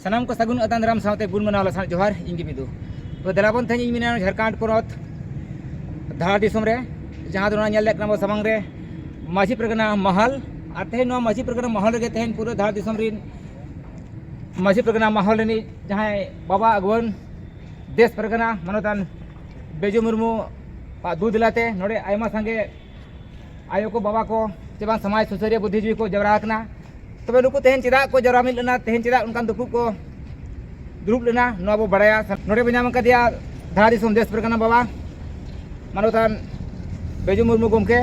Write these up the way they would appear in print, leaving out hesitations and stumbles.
सानाम को सगुन अतान दाराम सावते गुण मनाव लसान जोहार इंगी बिदु तो दलाबन थे इन झारखंड पनत धारा दिसम रे जहाँ दो नेल लेक सामांग रे माझी परगना महल और तेहन माझी परगना महल रे तेहन पूरा धारा दिसम रिन माझी परगना महल रे जहाँ बाबा अगवन देश परगना मनोतान बेजू मुर्मू दू दिलाते नोड़े आयमा संगे आयो को बाबा को चेबान समाज सुसरिया बुद्धिजीवी को जवरा हकना तबे नुकु तेहन चेदा को जवरा मिल लेना तेहन चेदा उनकान दुकु को दुरुब लेना नो बो बड़ाया नोड़े बिना मंका दिया धारा दिसम देश परगना बाबा मनोतान बेजू मुर्मू गोमके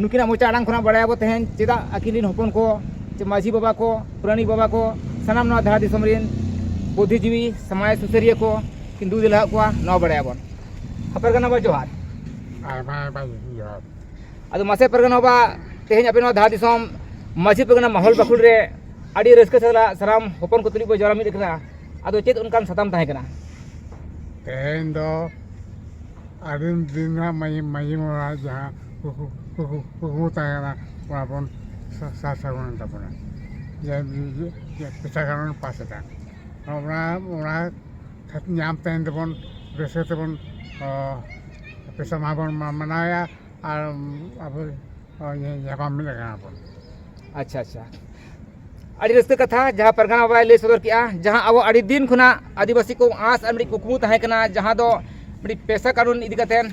नुकिना मोचा आड़ांग खुना बड़ाया बो तेहन चेदा आकिन हपन को माझी बाबा को पुरानी बाबा को सानाम नो धारा दिसम रिन बुद्धिजीवी समाज सुसरिया को किन दू दिला को नो बड़ाया बन परगना बा जोहार अद मासे परगना बा तेहन अपे नो धारा दिसम माझी परगना महल बाकुल रे आड़ी रस्क सला सराम हपन को तुली बो जरा मिल कना अदो चेत उनकान सताम ताहे कना तेहन दो आदिम दिन माझी मोरा जहाँ कुकु ताहे कना वापन सासागुन तपना जे पिता कारण पास था ओना ᱧᱟᱢ ᱛᱮᱦᱮᱱ ᱛᱮᱵᱚᱱ ᱨᱟᱹᱥᱠᱟᱹ ᱛᱮᱵᱚन ᱯᱮᱥᱟ ᱢᱟᱵᱚᱱ ᱢᱟᱱᱟᱣᱟ ᱟᱨ ᱟᱵᱚ ᱧᱟᱯᱟᱢ ᱢᱤᱫ ᱠᱟᱱᱟ ᱵᱚᱱ अच्छा अच्छा अड़ी रस्क कथा जहाँ परगना बाबा ले सदर किया जहाँ अब अड़ी दिन खुना आदिवासी को आस और कुकमु ताहे कना जहाँ दो पेशा कानून इदी कतेन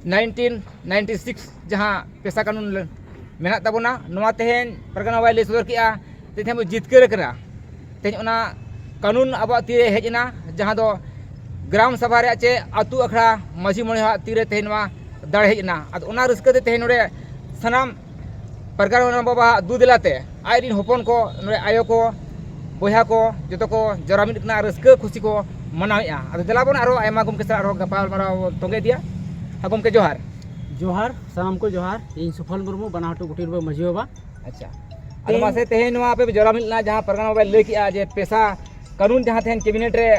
1996 जहाँ पेशा कानून मेना तबना नवा तेहन परगना बाबा ले सदर किया तेहन जितकर कना तेहन ओना कानून अब तीरे हेजना जहाँ दो ग्राम सभा रे चे आतु अखड़ा माझी मणि तीरे तेहन दाड़े हेजना ओना रस्कते तेहन नोड़े सानाम परगना बाबा दू दिलाते आयरिन हपन को नोड़े आयो को बया को जो को जरा मिद कना रस्क खुशी को मनावेआ अद दलाबन आरो आयमा गुम के साथ आरो गपाल माराव तोंगे दिया हगम के जोहार जोहार सानाम को जोहार इन सुफल मुर्मू बनाहटू गुटीर बा माझी बाबा अच्छा अद मासे तेहन पे जरा मिलना जहाँ परगना बाबा ले किया जे पेशा कानून जहाँ तेहन कैबिनेट रे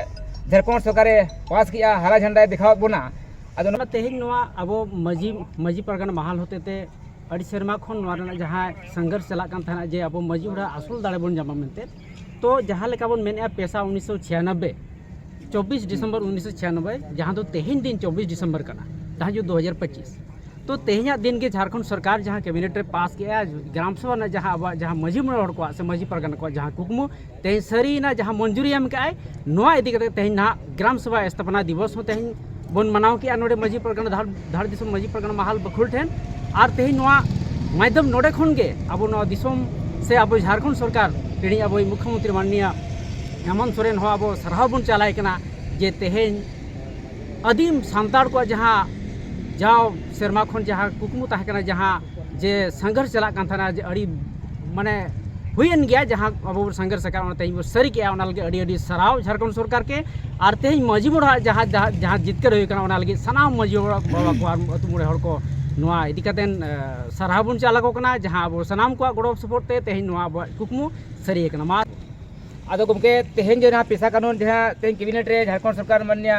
झारखंड सरकारे पास किया हरा झंडा दिखाव बोना अदो तेहन अब माझी परगना महल होते ते अड़ी सेरमा खन जहाँ संघर्ष चला जे अब माझी हड़ा आसल दाड़े बन जामा मेनते तो जहाँ लेका बन मेने पेशा 1996 24 दिसंबर 1996 जहाँ तो तेहन दिन 24 दिसंबर कना जहाँ जो 2025 तो तेहना दिन के झारखंड सरकार जहाँ कैबिनेट रे पास किया ग्राम सभा ना जहाँ अब जहाँ माझी मोड़ हड़ को से माझी परगना को जहाँ कुकमु तेहन सरी ना जहाँ मंजूरी एम के नोआ इदी कते तेहन ना ग्राम सभा स्थापना दिवस हो तेहन बन मनाव किया नोडे माझी परगना धार दिसम माझी परगना महल बखुल ठेन और तेहन नोआ माध्यम नोडे खन के अब नोआ दिसम से अब झारखंड सरकार तेहन अब मुख्यमंत्री माननीय हेमंत सोरेन हो अब सरहाव बन चलाय कना जे तेहन आदिम सांताड़ को जहाँ जाओ सेरमा खन जहाँ कुकमु ताहे कना जहाँ जे संघर्ष चला कान थाना जे अड़ी माने हुईन गया जहाँ अब संघर्ष का तेहन सरी के लगे अड़ी अड़ी सराव झारखंड सरकार के और तेहन माझी मोड़ जहाँ जहाँ जितकर होना लगे सानाम माझी बाबा को अतु मोड़े हड़ को नोआ इदी कतेन सराव बन चालको कना जहाँ अब सानाम को गड़ो सपोर्ट ते तेहन नोआ अब कुकमु सरी कना मा अदो गमके तेहन जो पेशा कानून जहाँ तेहन कैबिनेट रे झारखंड सरकार माननीय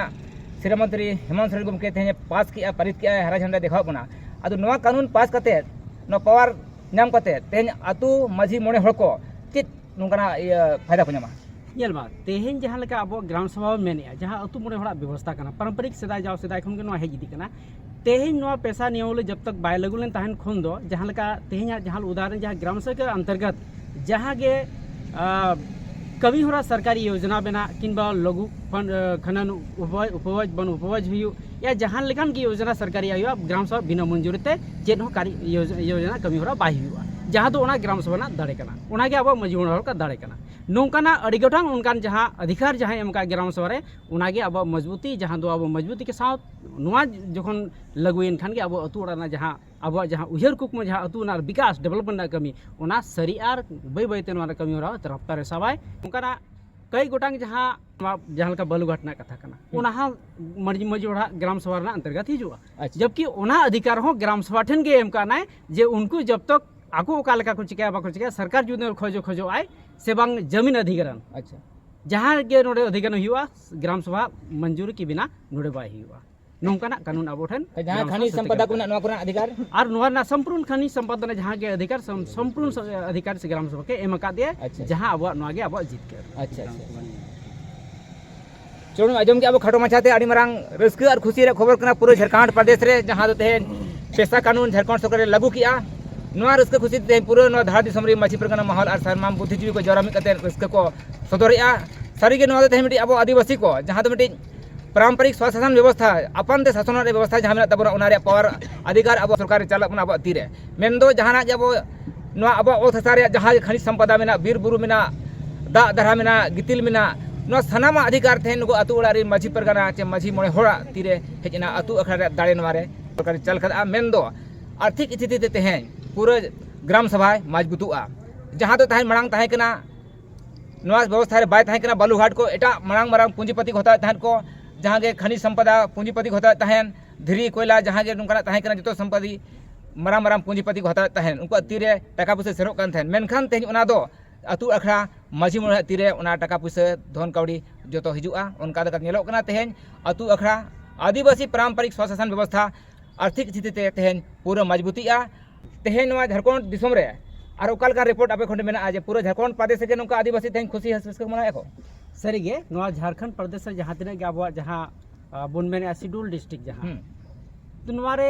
श्री मंत्री हेमंत सोरेन गमके तेहन पास किया पारित किया हरा झंडा दिखाव बना अदो नोआ कानून पास कते नो पावर नाम कते तेहन आतु माझी मोड़े हड़ को चित नोंकाना फायदा को नामा येलबा तेहन जहाँ लेका अब ग्राम सभा मेने जहाँ आतु मोड़े हड़ा व्यवस्था करना पारंपरिक सेदाय जाओ सेदाय खन के नोआ हेज इदी कना तेहन नोआ पेशा नियमले जब तक बाय लगुलेन ताहन खन दो जहाँ लेका तेहन जहाँ उदाहरण जहाँ ग्राम सभा के अंतर्गत जहाँ गे कभी होरा सरकारी योजना बना किंबा लघु खनन उपवज बन उपवज हुई या जहाँ लेकान की योजना सरकारी आयु ग्राम सभा बिना मंजूरीते चेन कार्य योजना कमी होरा बाय हुआ जहाँ तो ग्राम सभा दाड़े कना अब माझी मोड़ का दाड़े कना नौकाना अड़ी गोटांग उनकान जहाँ अधिकार जहाँ एम का ग्राम सभा रे उनागे अब मजबूती जहाँ दो अब मजबूती के साथ नुआ जखन लगुइन खान के अब अतु ओड़ा जहाँ अब जहाँ उहर कुकम जहाँ अतु ना विकास डेवलपमेंट कमी उना सरी आर बै बैते नोआ कमी होरा रफ्तार सबाय उनकाना कई गोटांग जहाँ जहाँ का बलु घटना कथा कना उना माझी ओड़ा ग्राम सभा रे अंतर्गत हिजुआ जबकि उना अधिकार हो ग्राम सभा ठन के एम का जे उनको जब तक आको ओका को चिका बाको चिका सरकार जुदे खोजो आए से बांग जमीन अधिग्रहण अच्छा जहाँ के नोड़े अधिग्रहण हुआ ग्राम सभा मंजूरी के बिना नोड़े बाय हुआ नौकाना कानून अब ठेन जहाँ खनिज संपदा को मेना नवा अधिकार और नवा संपूर्ण खनिज संपदा जहाँ के अधिकार संपूर्ण अधिकार से ग्राम सभा के एम का दिया अच्छा। जहाँ अब नवा के अब जीत कर अच्छा अच्छा चलो आजम के अब खटो माछाते आड़ी मरांग रस्क और खुशी रे खबर कना पूरे झारखंड प्रदेश रे जहाँ दो तेहन पेशा कानून झारखंड सरकार लागू किया नवा रस्क खुशी तेहन पूरे नवा धार दिसम रे माछी परगना माहौल और सरमाम बुद्धिजीवी को जरा मिट कते रस्क को सदरिया सारी के नवा तेहन मिटी अब आदिवासी को जहाँ तो मिटी पारंपरिक स्वशासन व्यवस्था अपन ते शासन व्यवस्था जहाँ मेना तबना उनारे पावर अधिकार अब सरकार चला अब तीरे मेन दो जहाँ अब नवा अब ओत हसारे जहाँ खनिज संपदा मेना बीर बुरु मेना दा दरहा मेना गितिल मेना नवा सनामा अधिकार थे नुको अतु उड़ा रे माझी परगना चे माझी मोड़े होड़ा तीरे हेजना अतु अखड़ा दाड़े नवारे सरकार चल खदा मेन दो आर्थिक स्थिति ते तेहन पूरे ग्राम सभा मजबूतुआ जहाँ तो तहन मरांग तहन कना नवा व्यवस्था रे बाय तहन कना बालूघाट को एटा मरांग मरांग पूंजीपति होता तहन को जहाँ के खनिज संपदा पूंजीपति होता तहन धीरी कोयला जहाँ के नुकना तहन कना जतो संपत्ति मरांग मरांग पूंजीपति होता तहन उनको तीरे टाका पैसा सेरोक कान तहन मेनखान तेहन उना दो अतु अखड़ा माझी मोड़ तीरे उना टाका पैसा धन कौड़ी जो तो हिजुआ उनका दका नेलोक कना तेहन अतु अखड़ा आदिवासी पारंपरिक स्वशासन व्यवस्था आर्थिक स्थिति ते तेहन पूरा मजबूतीआ तेहन नवा झारखंड दिसम रे और ओकाल का रिपोर्ट आपे खंड मेना आज पूरा झारखंड प्रदेश के नुका आदिवासी तेहन खुशी हस को मना एको सरी गे नवा झारखंड प्रदेश रे जहाँ तिना के अब जहाँ बन मेने शेड्यूल डिस्ट्रिक्ट जहाँ तो नवारे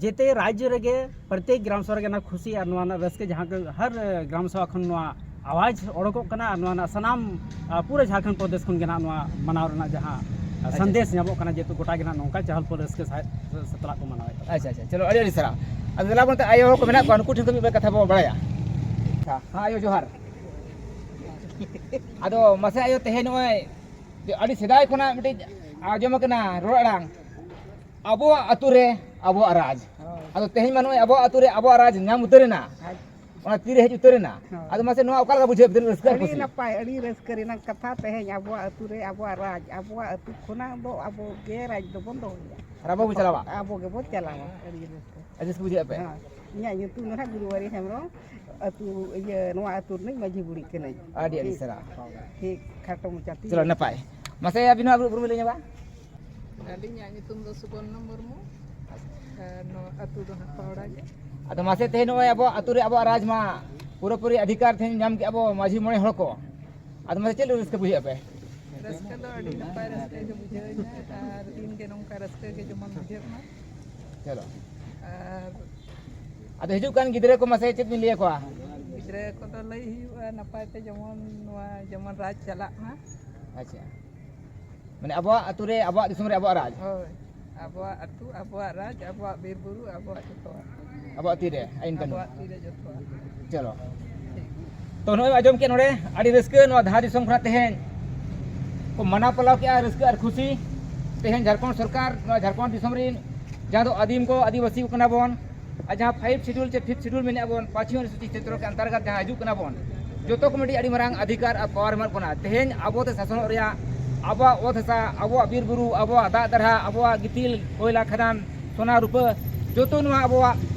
जेते राज्य रेगे प्रत्येक ग्राम सभा के खुशी और नवा रस्के जहाँ के हर ग्राम सभा खन नवा आवाज ओडकोक कना नवा सनाम पूरे झारखंड प्रदेश खन के नवा मनाव रना जहाँ संदेश नामो कना जेतु गोटा के नौका चहल पर रस्के सतला को मनावे अच्छा अच्छा चलो अड़ी अड़ी सरा अब दला बनते आयो को मेना को अनकु ठिन को कथा बो बड़ाया हाँ आयो जोहार आदो मसे आयो तेहे नय अड़ी सेदाय खना मिटे आजम कना रोड अड़ांग अबो अतु रे अबो राज आदो तेहे मानो अबो अतु रे अबो राज नाम उतरेना ओना तीरे हेज उतरेना आदो मसे नवा ओकाल का बुझे बिन रस्का अड़ी नपाय अड़ी रस्करी ना कथा तेहे अबो अतु रे अबो राज अबो अतु खुना दो अबो के राज दो बंद हो गया राबो बुचलावा अबो के बहुत चलावा अड़ी रस्का अजिस बुझे पे हां nya nyutu ना गुरुवारी हेमरो अतु ये नवा अतु नहीं माझी बुड़ी के नहीं अड़ी अड़ी सरा ठीक खाटो मुचाती चलो नपाय मसे अबिनो अबु बुरु लेnya बा अड़ी nya nyutum दो सुबर्ण मुर्मू नो अतु दो पावड़ा के आदो मासे तेहे नय अब अतु रे अब राज मा पूरी अधिकार थे नाम के अब माझी मोड़े हड़ को आदो मसे चलो रस्का बुझे पे रस्का दो अड़ी नपाय रस्का के बुझे आर दिन के नौका रस्का के जमन बुझे ना चलो आर आदो हिजु कान गिदरे को मसे चेत मिलिए को गिदरे को तो लई हुआ नपाय ते जमन नवा जमन राज चला ना अच्छा माने अब अतु रे अब दिसम रे अब राज होय अब अतु अब राज अब बीर बुरु अब जतो अब तीरे आइन कानून अब तीरे जतो चलो तो नय आजम के नोडे अड़ी रस्के नो धा दिसम खना तेहन को मना पलाव के रस्के और खुशी तेहन झारखंड सरकार नो झारखंड दिसम रे जहाँ तो आदिम को आदिवासी को कना बोन आ जहाँ 5 शेड्यूल चे 5th शेड्यूल में बोन 5वीं अनुसूची क्षेत्रों के अंतर्गत जहाँ हिजू कना बोन जो कमिटी अड़ी मरांग अधिकार और पावर मन कोना तेहन अब शासन रे अब ओत हसा अब बीर बुरु अब दा दरहा अब गितिल कोयला खदान सोना रूपा जो तो नुआ अब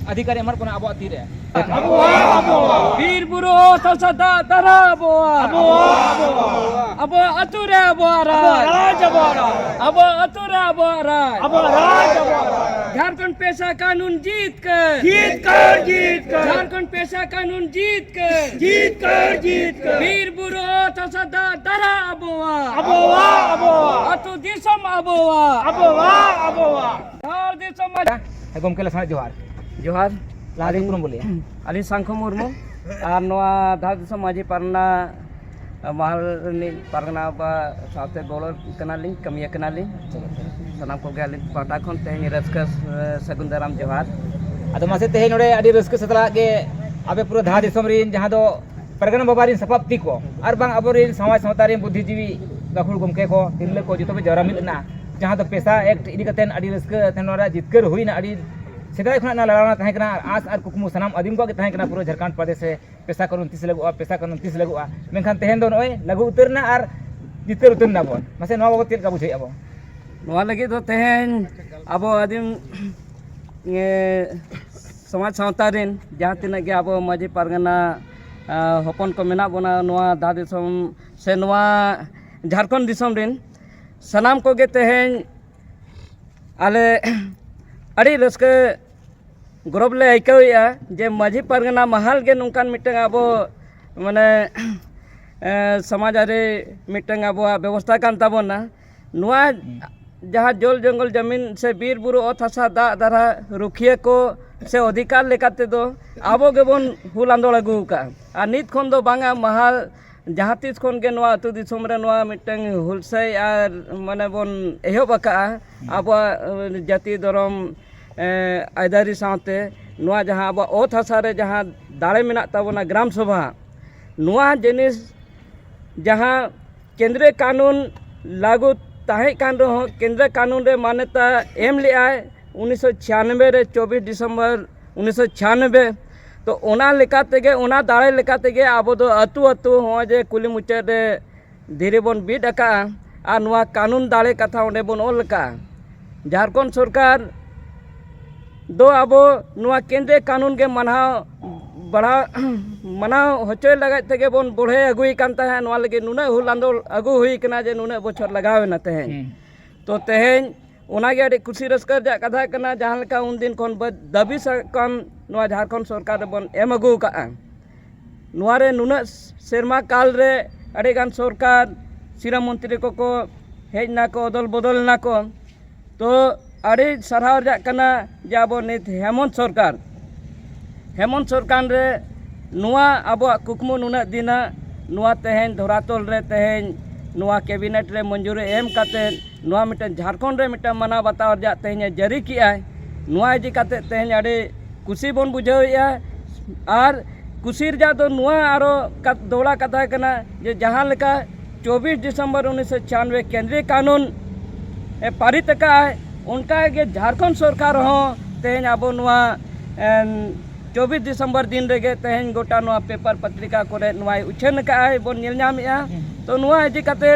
अधिकार एमर कोना अब तीरे बीर बुरु सदा दरा अब अतुरे अब राज अब अतुरे अब राज झारखंड पेशा कानून जीत कर झारखंड पेशा कानून जीत कर बीर बुरु सदा दरा अब अतु दिसम अब धार दिसम गमके लसना जोहार जोहार लालिंग पुरम बोलिए अली सांखो मुर्मू और नवा धार दिसम माझी पारना महल पारगना बा साथे गोलर कनालिंग कमिया कनालिंग सनाम को गया पाटा खन तेहनी रस्का सगुन दाराम जोहार आदो मासे तेहे नोडे अडी रस्क सतला के आबे पूरा धा दिसम रिन जहाँ दो परगना बाबा रिन सपाप्ति को और बांग अब रिन समाज सावता रिन बुद्धिजीवी गाखुड़ गमके को तिरले को जतो जरा मिलना जहाँ तो पेशा एक्ट इदी कतेन अडी रस्क तेनोरा जितकर हुई ना अडी सेदाय खना ना लड़ाना तहे कना आस और कुकमु सनाम आदिम को के तहे कना पूरा झारखंड प्रदेश से पेशा कानून 30 लगुआ पेशा कानून 30 लगुआ मेनखान तेहन दो नय लगु उतरना और जितकर उतरना बोन मासे नवा बाबत का बुझे अब नवा लगे तो तेहन अब आदिम ये समाज सावता रिन जहाँ तिना के अब माझी पारगना हपन को मेना बोना नवा धा दिसम से नवा झारखंड दिसम रिन सनाम को गे तेहन आले अड़ी रस्के गौरव ले आइकावेआ जे माझी पारगना महाल के नोंकान मिटंग आबो माने समाजारी मिटंग आबो व्यवस्था कान ताबोना नुआ जहाँ जल जंगल जमीन से बीर बुरु अत हासा दा दारा रुखिया को से अधिकार लेकाते दो आबो गेबोन हुल आंदोलन अगू का आ नित खन दो बांगा महल जहाँ तीस खन के नुआ अतु दिसोम रे नुआ मिटंग हुलसै आर माने बोन एहब आका आबो जाति धर्म आयदारी साथे नुआ जहाँ आबो अत हासा रे जहाँ दाड़े मेना ताबोना ग्राम सभा नुआ जिनिस जहाँ केंद्रीय कानून लागू ताहे कान रहो केंद्रीय कानून रे मान्यता एम लियाय 1996 रे 24 दिसंबर 1996 तो ओना लेका तेगे ओना दाड़े लेका तेगे आबो दो अतु अतु हो जे कुली मुचा रे धीरे बोन बीट अका आ नुआ कानून दाड़े कथा ओंडे बोन ओल का झारखंड सरकार दो आबो नुआ केंद्रीय कानून के मनाव होचोय लगा तेगे बोन बढ़े अगुई कान ताहे नुआ लगे नुना हुल आंदोल अगु हुई कना जे नुना बछर लगावे ना तेहें तो तेहें ओनागे अड़ी खुशी रस्कर जा कथा कना जहाँ लेका उन दिन खन दाबी सकम नुआ झारखंड सरकार बोन एम अगु का नुआ रे नुना सेरमा काल रे अड़ी गान सरकार सिरा मंत्री को हेज ना को अदल बदल ना को तो अड़ी सराह जा कना जे आबो नित हेमंत सरकार रे नुआ आबो कुकमु नुना दिना नुआ तेहेन धरातल रे तेहेन नुआ कैबिनेट रे मंजूरी एम काते नुआ मिटन झारखंड रे मिटन मना बताव जा तेहेन जारी किया नुआ इदी काते तेहेन अड़ी कुशी बोन बुझावेया आर कुशीर जा दो नुआ आरो दौड़ा कथा कना जे जहाँ लेका 24 दिसंबर 1996 केंद्रीय कानून पारित का उनका के झारखंड सरकार हो तेहेन आबो नुआ 24 दिसंबर दिन रेगे तेहेन गोटा नुआ पेपर पत्रिका कोरे नुआ उछन का बोन नेल नामेया तो नुआ इदी काते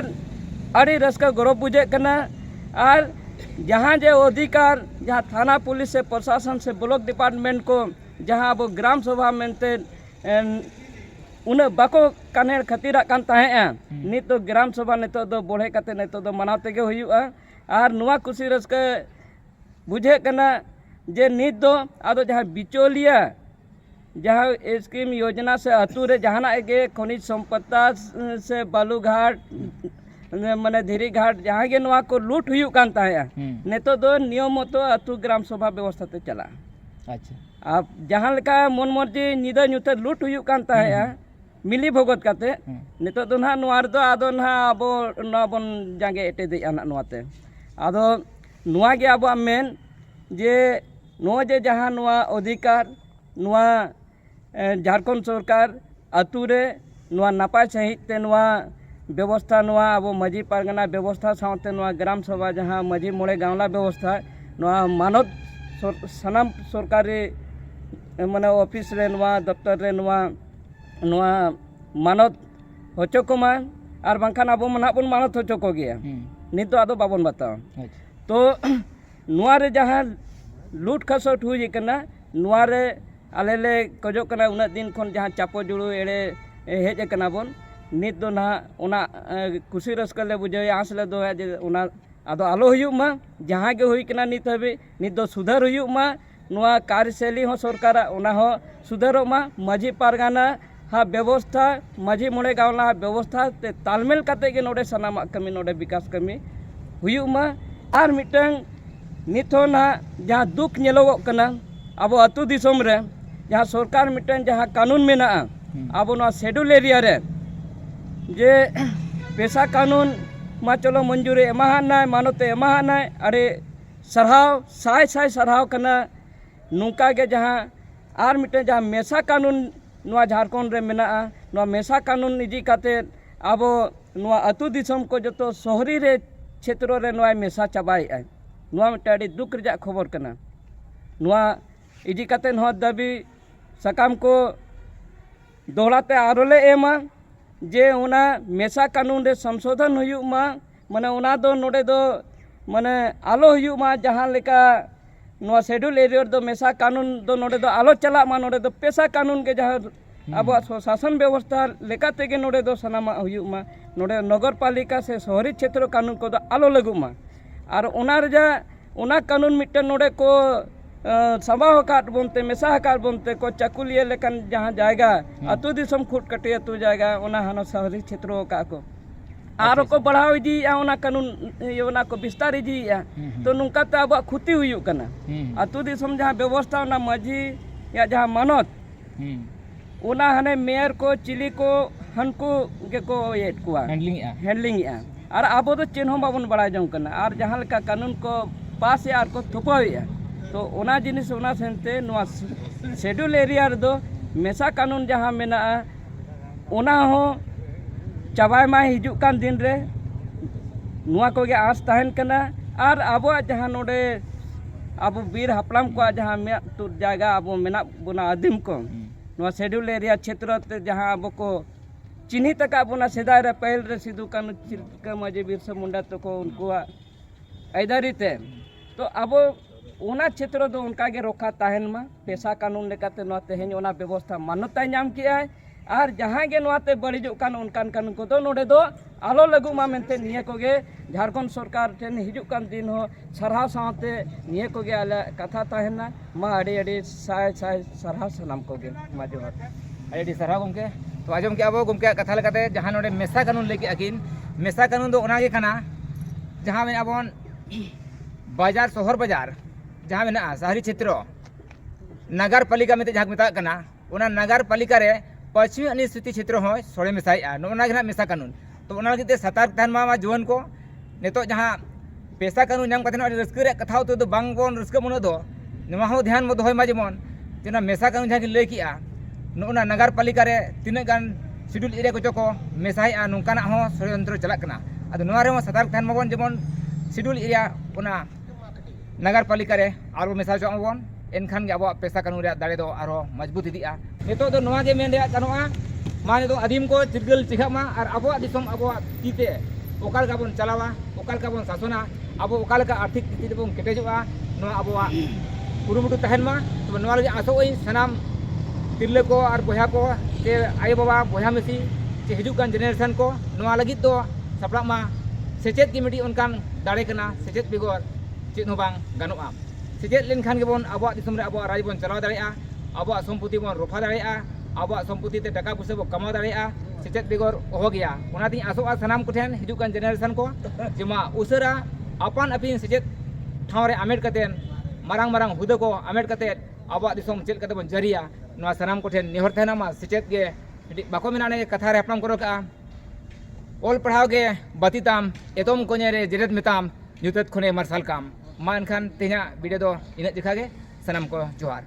अड़ी रस्का गौरव बुझे कना आर जहाँ जे अधिकार जहाँ थाना पुलिस से प्रशासन से ब्लॉक डिपार्टमेंट को जहाँ अब ग्राम सभा मेनते उन बाको कान्हे खातिर कान ताहेआ नित तो ग्राम सभा नितो दो बढ़े काते नितो दो मनाव तेगे हुयुआ आर नुआ खुशी रस्का बुझे कना जे नित दो आदो जहाँ बिचौलिया जहाँ स्कीम योजना से अतु रे जहाना के खनिज संपदा से बालूघाट माने धीरी घाट जहाँ के नुआ को लूट हुयुक कान ताहेआ नितो दो नियम तो अतु ग्राम सभा व्यवस्था ते चला अच्छा आप जहाँ लेका मन मर्जी निदा नुते लूट हुयुक कान ताहेआ मिली भगत काते नितो दो ना नुआ दो आदो ना आबो ना बन जांगे एटे दे आना नुआते आदो नुआ के आबो मेन जे नुआ जे जहाँ नुआ अधिकार नुआ झारखंड सरकार अतु रे नुआ नापाय सहित ते नुआ व्यवस्था नुआ आबो माझी पारगना व्यवस्था साथे नुआ ग्राम सभा जहाँ माझी मोड़े गावला व्यवस्था नुआ मानव सनाम सरकारी माने ऑफिस रे नुआ दफ्तर रे नुआ मानव होचो कोमा आर बांखान आबो मना बन मानव होचो को गया नित आदो बाबन बताओ तो नुआ रे जहाँ लूट खसोट हुई कना नुआ रे आले ले कजो कना उना दिन खन जहाँ चापो जुड़ू एड़े हेज कना बोन नित दो ना उना खुशी रस्का ले बुझे आस ले दो जे उना आदो आलो हुयुक मा जहाँ के हुई कना नित हबे नित दो सुधार हुयुक मा नुआ कार्यशैली हो सरकार उना हो सुधारो मा माझी पारगाना हा व्यवस्था माझी मोड़े गावला व्यवस्था ते तालमेल काते के नोडे सनामा कमी नोडे विकास कमी हुयुक मा आर मिटंग नितो ना जहाँ दुख नेलोगो कना अब अतु दिसोम रे जहाँ सरकार मिटन जहाँ कानून मेना अब ना शेड्यूल एरिया रे जे पेशा कानून मा चलो मंजूरी एमाहाना मानोते एमाहाना अरे सरहाव साय साय सरहाव कना नुका के जहाँ आर मिटन जहाँ मेसा कानून नुआ झारखंड रे मेना नुआ मेसा कानून इजी काते अब नुआ अतु दिसोम को जतो शहरी रे क्षेत्र रे नुआ मेसा चाबाई नुआ मिटाड़ी दुख रजा खबर कना नुआ इजी काते न दाबी सकाम को दोहराते आरोले एमा जे उना मेसा कानून रे संशोधन हुयुक मा माने उना दो नोडे दो माने आलो हुयुक मा जहाँ लेका नुआ शेड्यूल एरिया दो मेसा कानून दो नोडे दो आलो चला मा नोडे दो पेशा कानून के जहाँ अब शासन व्यवस्था लेका तेगे नोडे दो सनामा हुयुक मा नोडे नगर पालिका से शहरी क्षेत्र कानून को दो आलो लगुक मा आर उना रजा उना कानून मिट्टन नोड़े को समाव काट बोनते मेसा काट बोनते को चाकुलिया लेकन जहाँ जाएगा अतु दिसम खुट कटे अतु जाएगा उना हनो शहरी क्षेत्रों का को आरो को बढ़ाव इदिया उना कानून उना को विस्तार इदिया तो नुका तो अब खुती हुई कना अतु दिसम जहाँ व्यवस्था उना माझी या जहाँ मानत उना हने मेयर को चिली को हनको के को ये कुआ हैंडलिंग और अब तो चेन हम बाबन बड़ा जाऊँ कना और जहाँ लेका कानून को पास या को थोपा तो उना जिनिस उना सेंते नुआ शेड्यूल एरिया दो मेसा कानून जहाँ मेना उना हो चाबाय मा हिजू कान दिन रे नुआ को आस तहन कना और अब जहाँ नोडे अब बीर हपड़ाम को जहाँ मे तुर जाएगा अब मेना बुना आदिम को नुआ शेड्यूल एरिया क्षेत्र ते जहाँ अब को चिन्ही तक बुना सेदाय रे पहल रे सिदू कानू चिल्का माजे बिरसा मुंडा तो को उनको ऐदारी ते तो अब उना क्षेत्र दो उनका के रोका तहन मा पेशा कानून लेकाते नुआ तेहेन उना व्यवस्था मान्यता नाम किया और जहाँ के नुआते बड़ीजो कान उनकान कानून को दो नोडे दो आलो लगू मा मेनते निये कोगे झारखंड सरकार ठेन हिजू कान दिन हो सरहाव साथे निये कोगे आले कथा तहना मा अड़ी अड़ी साय साय सरहाव सलाम कोगे मा जोहार अड़ी सरहाव गमके तो आजम के अब गमके कथा लेकाते जहाँ नोडे मेसा कानून लेके अकिन मेसा कानून दो उना के कना जहाँ में अबन बाजार शहर बाजार जहाँ में शहरी क्षेत्र नगर पालिका में जहाँ मेता कना उना नगर पालिका रे पश्चिमी अनुसूचित क्षेत्र हो सोड़े मेसाया नोना के मेसा कानून तो उना लगे सतर्क तहन मा जुआन को नितो जहाँ पेशा कानून नाम कथे रस्क रे कथा तो बांग बोन रस्क मन दो नवा हो ध्यान मो दोहय मा जेमन जेना मेसा कानून जहाँ लय किया नोना नगर पालिका रे तिना गान शेड्यूल एरिया को चको मेसाया नोंकाना हो षड्यंत्र चलाक कना अदो नवा रे सतर्क तहन माबन जेमन शेड्यूल एरिया उना नगर पालिका रे आरो मेसा चोबन एनखान के अब पेशा कानून रे दाड़े दो आरो मजबूत इदिया नितो दो नवा के मेन रे कानोआ मा नितो आदिम को चिरगल चिखा मा और अब दिसम अब तीते ओकाल का बन चलावा ओकाल का बन शासना अब ओकाल का आर्थिक स्थिति बन केटेजोआ नो अब कुरुमुटु तहन मा तो नवा लगे आसो सनाम तिरले को और बहा को से आय बाबा बहा मिसी से हिजू कान जेनेरेशन को नवा लगी तो सपड़ा मा सेचेत की मिटी उनकान दाड़े कना सेचेत बिगोर चेत हो बांग गानोआ सेचेत लेनखान गेबन अब दिसम रे अब राज बन चलाव दाड़ेआ अब सम्पत्ति बन रफा दाड़ेआ अब सम्पत्ति ते टाका पैसा बन कमा दाड़ेआ सेचेत बिगोर ओहो गया उनाती आसोआ सनाम को ठेन हिजू कान जेनेरेशन को जेमा उसरा अपन अपिन सेचेत ठाव रे आमेट कतेन मारांग मारांग हुदा को आमेट कते अब दिसम चेल कते बन जरिया नवा सनाम को ठेन नेहर थेना मा सेचेत गे बाको मेनाने कथा रे अपनाम करो का ओल पढ़ाव के बातिताम एतोम कोने रे जेरेत मिताम युतत खुने मार्शल काम मा एनखान तेना वीडियो दो इना दिखा गे सनाम को जोहार।